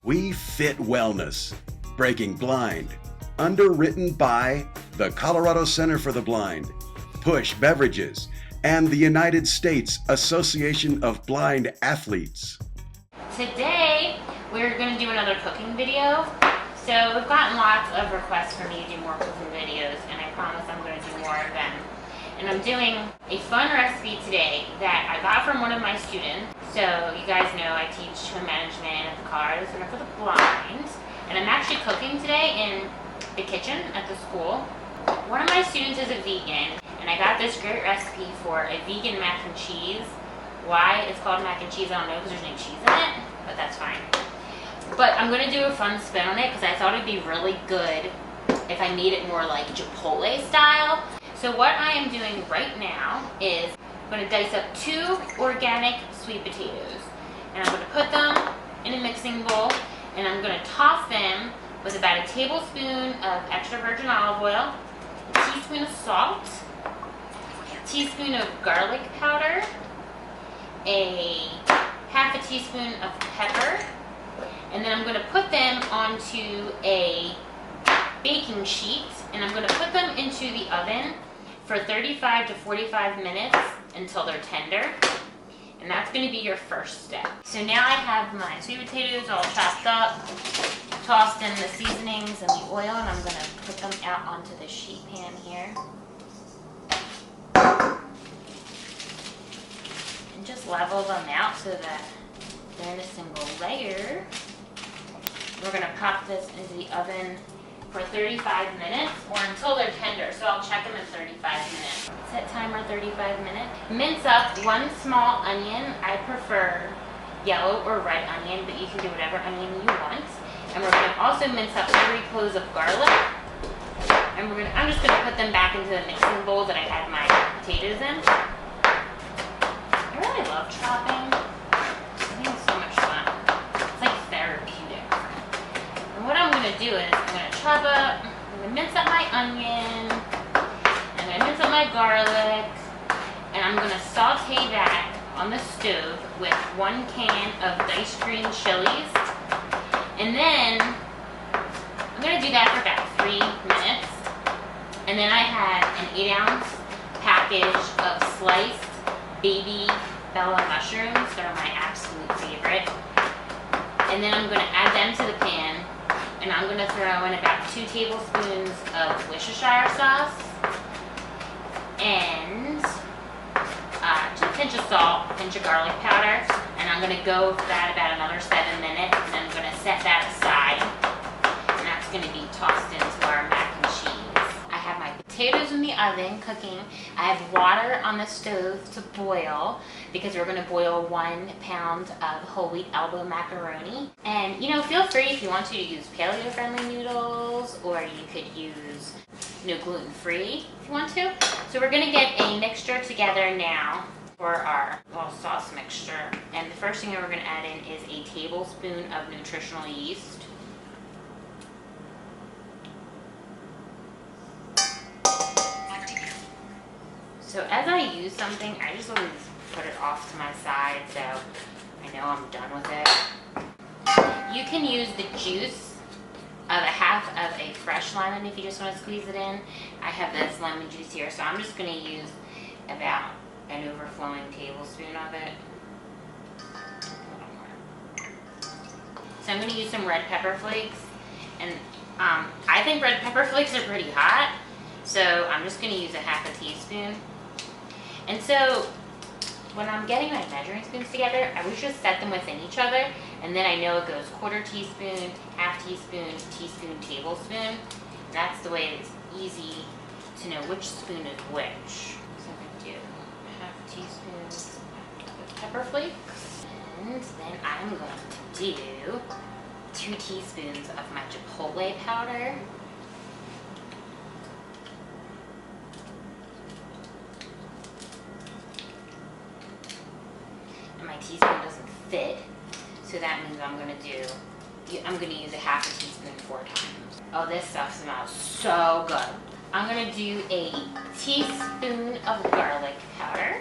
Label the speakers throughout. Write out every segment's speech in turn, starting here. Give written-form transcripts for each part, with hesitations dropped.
Speaker 1: We Fit Wellness, Breaking Blind, underwritten by the Colorado Center for the Blind, Push Beverages, and the United States Association of Blind Athletes.
Speaker 2: Today, we're going to do another cooking video. So we've gotten lots of requests for me to do more cooking videos, and I promise I'm going to do more of them. And I'm doing a fun recipe today that I got from one of my students. So you guys know I teach swim management at the Colorado Center for the Blind, and I'm actually cooking today in the kitchen at the school. One of my students is a vegan, and I got this great recipe for a vegan mac and cheese. Why it's called mac and cheese, I don't know, because there's no cheese in it, but that's fine. But I'm going to do a fun spin on it because I thought it'd be really good if I made it more like Chipotle style. So what I am doing right now is I'm going to dice up 2 organic sweet potatoes. And I'm going to put them in a mixing bowl, and I'm going to toss them with about a tablespoon of extra virgin olive oil, a teaspoon of salt, a teaspoon of garlic powder, a half a teaspoon of pepper, and then I'm going to put them onto a baking sheet, and I'm going to put them into the oven for 35 to 45 minutes until they're tender. And that's going to be your first step. So now I have my sweet potatoes all chopped up, tossed in the seasonings and the oil, and I'm going to put them out onto the sheet pan here. And just level them out so that they're in a single layer. We're going to pop this into the oven for 35 minutes or until they're tender. So I'll check them in 35 minutes. Set timer 35 minutes. Mince up 1 small onion. I prefer yellow or red onion, but you can do whatever onion you want. And we're going to also mince up 3 cloves of garlic. And I'm just going to put them back into the mixing bowl that I had my potatoes in. I really love chopping. I think it's so much fun. It's like therapeutic. And what I'm going to do is I'm going to chop up, I'm going to mince up my onion, I'm going to mince up my garlic, and I'm going to saute that on the stove with 1 can of diced green chilies. And then I'm going to do that for about 3 minutes. And then I have an 8-ounce package of sliced baby bella mushrooms. They're my absolute favorite. And then I'm going to add them to the pan, and I'm going to throw in about 2 tablespoons of Worcestershire sauce and just a pinch of salt, a pinch of garlic powder, and I'm going to go with that about another 7 minutes, and then I'm going to set that aside, and that's going to be tossed into our mac and cheese. I have my potatoes in the oven cooking. I have water on the stove to boil because we're going to boil 1 pound of whole wheat elbow macaroni. And you know, feel free if you want to use paleo friendly noodles, or you could use gluten-free if you want to. So we're going to get a mixture together now for our little sauce mixture. And the first thing that we're going to add in is a tablespoon of nutritional yeast. So as I use something, I just always put it off to my side so I know I'm done with it. You can use the juice of a half of a fresh lemon if you just want to squeeze it in. I have this lemon juice here, so I'm just going to use about an overflowing tablespoon of it. So I'm going to use some red pepper flakes, and I think red pepper flakes are pretty hot, so I'm just going to use a half a teaspoon. And so when I'm getting my measuring spoons together, I would just set them within each other, and then I know it goes 1/4 teaspoon, half teaspoon, teaspoon, tablespoon. And that's the way it's easy to know which spoon is which. So I'm going to do half teaspoon of pepper flakes, and then I'm going to do 2 teaspoons of my Chipotle powder. And my teaspoon doesn't fit, so that means I'm going to use a half a teaspoon 4 times. Oh, this stuff smells so good. I'm going to do a teaspoon of garlic powder.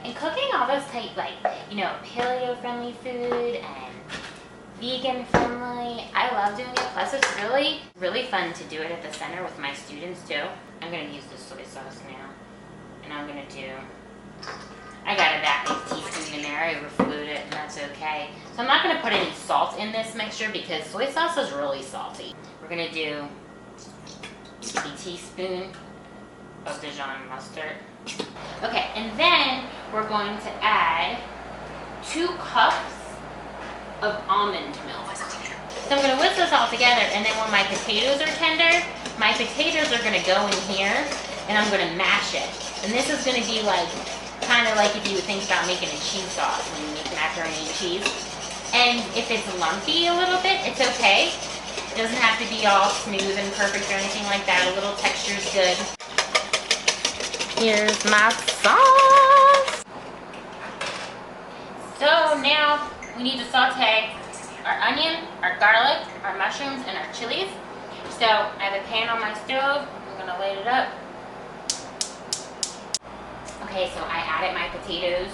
Speaker 2: And cooking all this type, like, you know, paleo-friendly food and vegan-friendly. I love doing it. Plus, it's really, really fun to do it at the center with my students, too. I'm going to use this soy sauce now. And I'm going to do... I got a back teaspoon in there. I overflowed it, and that's okay. So I'm not going to put any salt in this mixture because soy sauce is really salty. We're going to do a teaspoon of Dijon mustard. Okay, and then we're going to add 2 cups of almond milk. So I'm going to whisk this all together, and then when my potatoes are tender, my potatoes are going to go in here, and I'm going to mash it. And this is going to be like, kind of like if you would think about making a cheese sauce when you make macaroni and cheese. And if it's lumpy a little bit, it's okay. It doesn't have to be all smooth and perfect or anything like that. A little texture is good. Here's my sauce. So now we need to saute our onion, our garlic, our mushrooms, and our chilies. So I have a pan on my stove. I'm gonna light it up. Okay, so I added my potatoes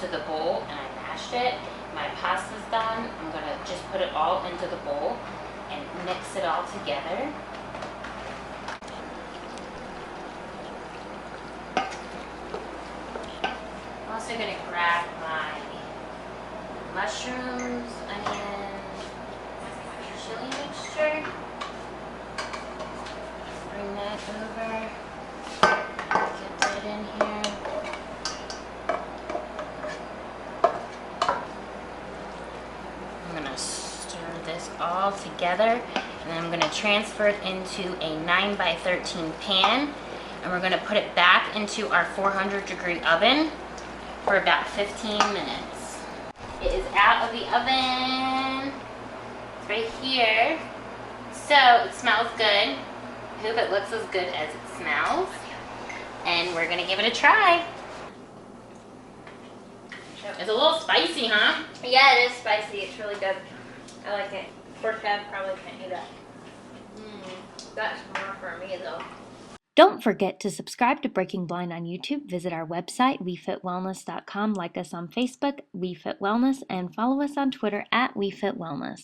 Speaker 2: to the bowl and I mashed it. My pasta's done. I'm gonna just put it all into the bowl and mix it all together. I'm also gonna grab my mushrooms, onion, chili mixture. Bring that over. Get that in here. I'm gonna stir this all together, and then I'm gonna transfer it into a 9x13 pan, and we're gonna put it back into our 400-degree oven for about 15 minutes. It is out of the oven. It's right here. So it smells good. I hope it looks as good as it smells. And we're gonna give it a try. It's a little spicy, huh?
Speaker 3: Yeah, it is spicy. It's really good. I like it. Pork chop probably can't eat that. That's more for me though.
Speaker 4: Don't forget to subscribe to Breaking Blind on YouTube, visit our website, wefitwellness.com, like us on Facebook, We Fit Wellness, and follow us on Twitter at We Fit Wellness.